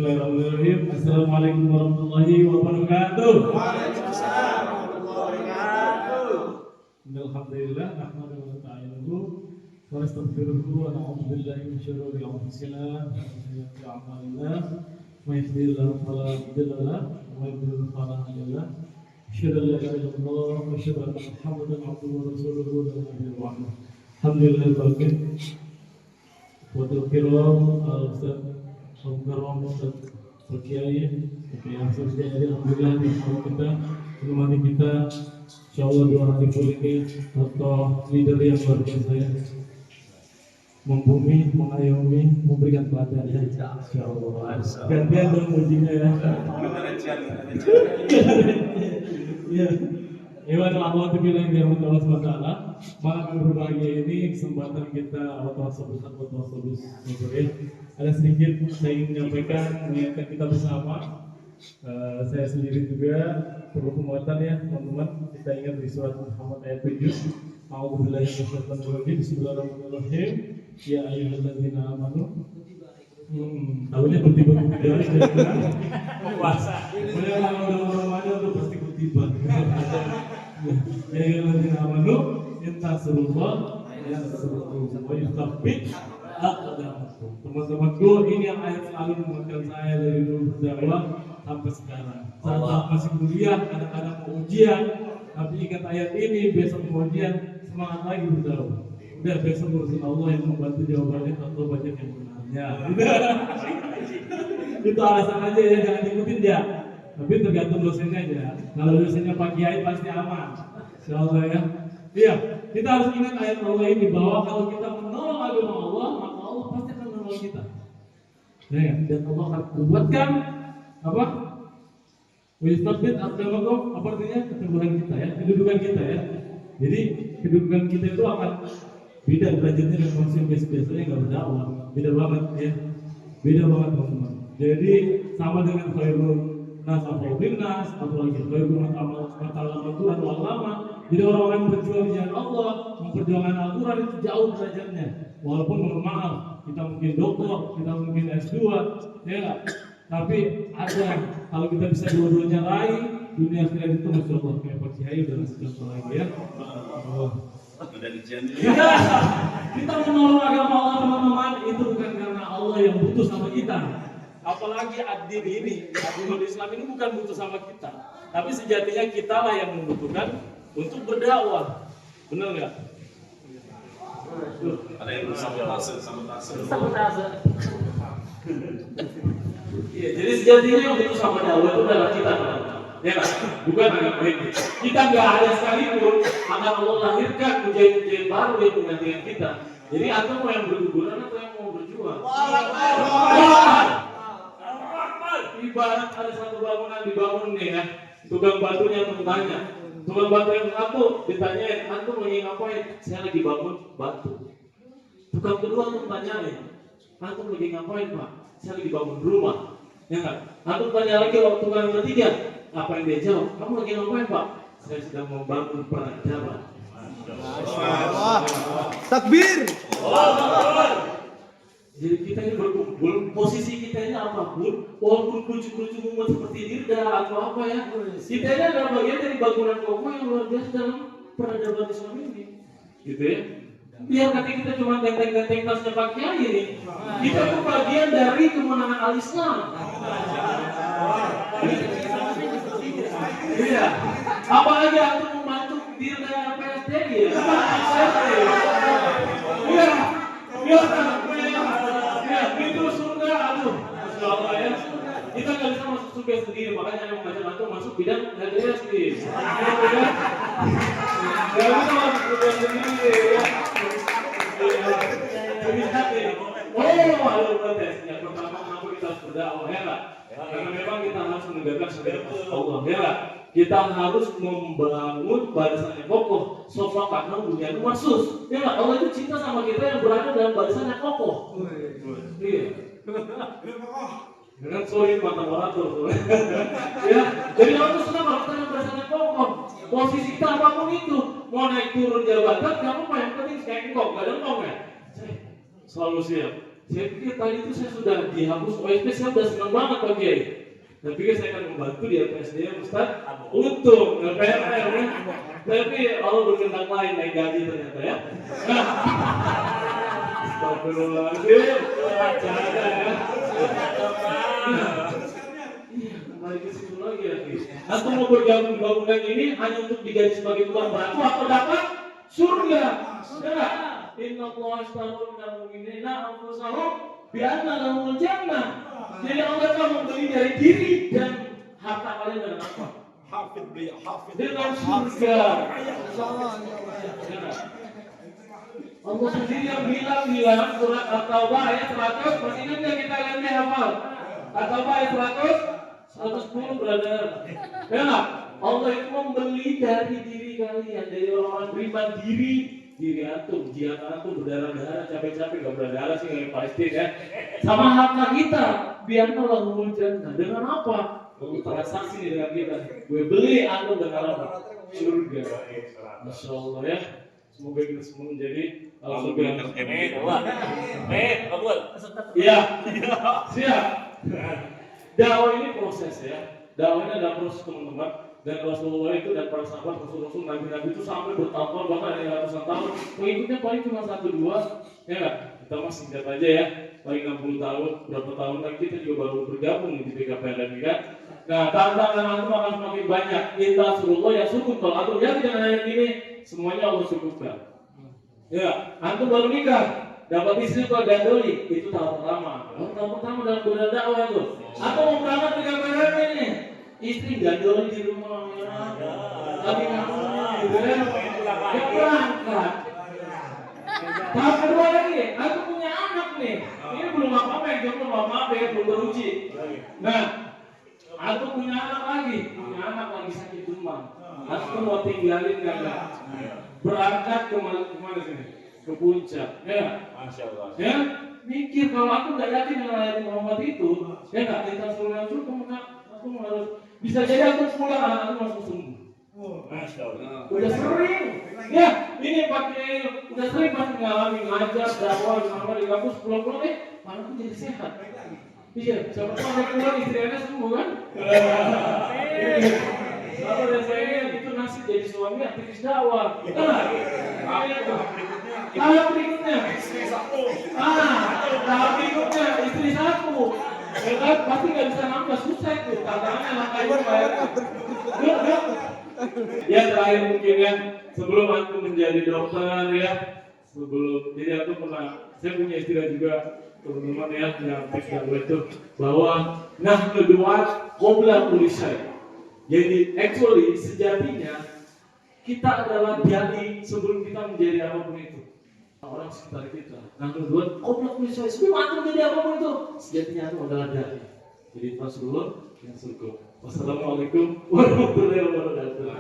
Bismillahirrahmanirrahim. Assalamualaikum warahmatullahi wabarakatuh. Waalaikumsalam warahmatullahi wabarakatuh. Alhamdulillah, nahmaduhu wa nasta'inuhu wa nastaghfiruhu wa na'udzu billahi min shururi anfusina wa min sayyiati a'malina. May yahdihillahu fala mudilla lahu wa may yudlil fala hadiya lahu. Asyhadu an la ilaha illallah wa asyhadu anna Muhammadan abduhu wa rasuluhu la ilaha illallah. Alhamdulillah rabbil alamin. Ustaz Al-Karam Ustaz Al-Kiai yang sudah jadi alhamdulillah di kita menemani kita insyaallah 2 hari full ini atau leader yang luar biasa ya, membumi, mengayomi, memberikan pelajaran insyaallah. Gantian dong mujinya ya. Ya. Hewan Allah terbilang yang Allah SWT. Malam yang berbahagia ini kesempatan kita ada sedikit saya ingin menyampaikan mengingatkan kita bersama. Saya sendiri juga perlu penguatan ya teman-teman. Kita ingat di surat Muhammad ayat 7. A'udzubillahi minasyaitonir rajim. Bismillahirrahmanirrahim. Ya ayyuhalladzina amanu. Tahunya kutiba dari puasa. Mulai Ramadan itu pasti kutiba. Ya ayyuhalladzina amanu intasurullah yansurkum wa yuthabbit aqdamakum. Teman-temanku, ini yang ayat selalu menguatkan saya dari dulu berdakwah sampai sekarang. Saat masih kuliah, kadang-kadang mau ujian, tapi ingat ayat ini, besok mau ujian, semangat lagi berdakwah. Udah besok urusan Allah yang membantu jawabannya atau banyak yang benarnya. Itu alasan aja ya, jangan ikutin dia. Tapi tergantung dosennya aja. Kalau dosennya Pak Kiai pasti aman. Insyaallah ya. Iya, kita harus ingat ayat Allah ini bahwa kalau kita menolong agama Allah, maka Allah pasti akan menolong kita. Ya, dan Allah akan kuatkan apa? Wistabit aqdamakum, apa artinya keteguhan kita ya, kedudukan kita ya. Jadi kedudukan kita itu akan beda derajatnya dengan manusia biasa-biasanya nggak berdakwah. Beda banget ya. Beda banget teman-teman. Jadi sama dengan khairul nas afdalun nas, apalagi khairul mata'allama Tuhan wal ulama. Jadi orang-orang yang berjuang di jalan Allah, memperjuangkan Al-Quran itu jauh derajatnya. Walaupun mohon maaf, kita mungkin doktor, kita mungkin S2, ya nggak? Tapi ada, kalau kita bisa dua-duanya raih, dunia akhirat itu masya Allah kayak Pak Kiai udah ngasih contoh lagi ya. Kita menolong agama Allah teman-teman itu bukan karena Allah yang butuh sama kita. Apalagi ad-din ini, agama Islam ini bukan butuh sama kita. Tapi sejatinya kitalah yang membutuhkan untuk berdakwah, benar nggak? Ada yang sabotase. Iya, jadi sejatinya yang butuh sama dakwah itu adalah kita, ya kan? Bukan agama ini. Kita nggak ada sekalipun akan Allah lahirkan mujahid-mujahid baru yang menggantikan kita. Jadi atau mau yang berguguran atau yang mau berjuang. Ibarat ada satu bangunan dibangun nih ya, tukang batunya bertanya. Tukang batu yang satu ditanyain, antum lagi ngapain? Saya lagi bangun batu. Tukang kedua antum tanyain, antum lagi ngapain Pak? Saya lagi bangun rumah. Ya kan? Antum tanya lagi waktu tukang ketiga, apa yang dia jawab? Kamu lagi ngapain Pak? Saya sedang membangun peradaban. Takbir. Jadi kita ini berkumpul, posisi kita ini apapun, walaupun lucu-lucu mumet seperti Dirda atau apa ya, kita ini adalah bagian dari bangunan kokoh yang luar biasa dalam peradaban Islam ini, gitu ya. Biar nanti kita cuma ganteng-ganteng tasnya Pak Kiai ini, kita itu bagian dari kemenangan al-Islam. Iya. Apalagi aku membantu Dirda PSDI ya. Iya. Iya. Itu surga, aduh, Masya Allah ya. Kita nggak bisa masuk surga sendiri, makanya yang mengajak antum masuk bidang negeri sendiri. Nggak bisa masuk surga sendiri ya. Ada protes. Yang pertama, kenapa kita harus berdakwah ya nggak? Karena memang kita harus menegakkan syariat Allah ya nggak? Kita harus membangun barisan yang kokoh. Sofa karena dunia itu maksus. Ya nggak? Allah itu cinta sama kita yang berada dalam barisan yang kokoh. Iya. Dengan solid mata morator. Ya, jadi Allah itu senang kalau kita yang barisan yang kokoh. Posisi kita apapun itu, mau naik turun jabatan, kamu yang penting kayak engkau, gak ada engkau ya. Selalu siap. Saya pikir tadi itu saya sudah dihapus OSP, saya sudah senang banget Pak Kiai. Saya pikir saya akan membantu di LPSDM Ustaz. Untung LPR ya. Tapi Allah berkehendak lain, naik gaji ternyata ya. Nah, astagfirullahaladzim, cara ya. Kembali ke situ lagi ya. Aku mau bergabung di bangunan ini hanya untuk digaji sebagai tukang batu atau dapat surga. Ya. Inna Allah astagfirullah minal mu'minina anfusahum bi anna lahumul jannah. Jadi Allah akan membeli dari diri dan harta kalian dengan apa? Dengan surga. Allah sendiri yang bilang surat At-Taubah ayat 100. Masih ingat nggak kita lihatnya hafal? At-Taubah ayat 110 brother. Ya nggak? Allah itu membeli dari diri kalian, dari orang-orang beriman diri antum, jihad antum berdarah-darah, capek-capek gak berdarah sih kayak Palestina ya. Sama harta kita, biar Allah jannah. Dengan apa? Allah transaksi nih dengan kita. Gue beli antum dengan apa? Surga. Masya Allah ya. Semoga kita semua menjadi surga. Iya. Siap. Dakwah ini proses ya. Dakwah ini adalah proses teman-teman. Dan Rasulullah itu dan para sahabat Rasul Nabi-Nabi itu sampai bertahun-tahun bahkan ada ratusan tahun. Pengikutnya paling cuma 1-2, ya nggak? Kita masih singkat aja ya, paling 60 tahun, berapa tahun lagi kita juga baru bergabung di PKPR ini kan. Nah, tantangan antum akan semakin banyak. Inna surullah ya syukur. Kalau antum yakin dengan ayat ini, semuanya Allah cukupkan. Ya, antum baru nikah, dapat istri kok gandoli, itu tahap pertama. Tahap pertama dalam godaan dakwah itu. Atau mau berangkat PKPR ini? Istri gandol di rumah ya, tapi ngamunya gitu ya, dia berangkat. Tahap kedua lagi, aku punya anak nih, ini belum apa-apa yang jomblo apa-apa ya, belum beruji. Nah, aku punya anak lagi sakit demam. Aku mau tinggalin enggak? Berangkat kemana sini? Ke puncak, ya. Masya Allah. Ya, mikir kalau aku nggak yakin dengan ayat Muhammad itu, ya nggak kita suruh aku harus bisa jadi aku pulang anak-anak langsung sembuh. Masya Allah. Udah sering, ya ini pakai udah sering pas ngalamin ngajar dakwah di kampus pulang-pulang malah aku jadi sehat. Iya, siapa tahu ada pulang istrinya sembuh kan? Kalau udah saya itu nasib jadi suami aktivis dakwah. Tahap berikutnya istri satu. Tahap berikutnya istri satu. Ya kan, pasti nggak bisa nambah, susah itu. Tantangannya langkahnya banyak. Ya terakhir mungkin ya, sebelum aku menjadi dokter ya, jadi aku saya punya istilah juga teman-teman ya yang dakwah itu bahwa kedua qobla kulli syai. Jadi actually sejatinya kita adalah jadi sebelum kita menjadi apapun itu. Orang sekitar kita. Kedua qobla kulli syai. Sebelum antum menjadi apapun itu, sejatinya antum adalah dai. Jadi Rasulullah yang surga. Wassalamualaikum warahmatullahi wabarakatuh.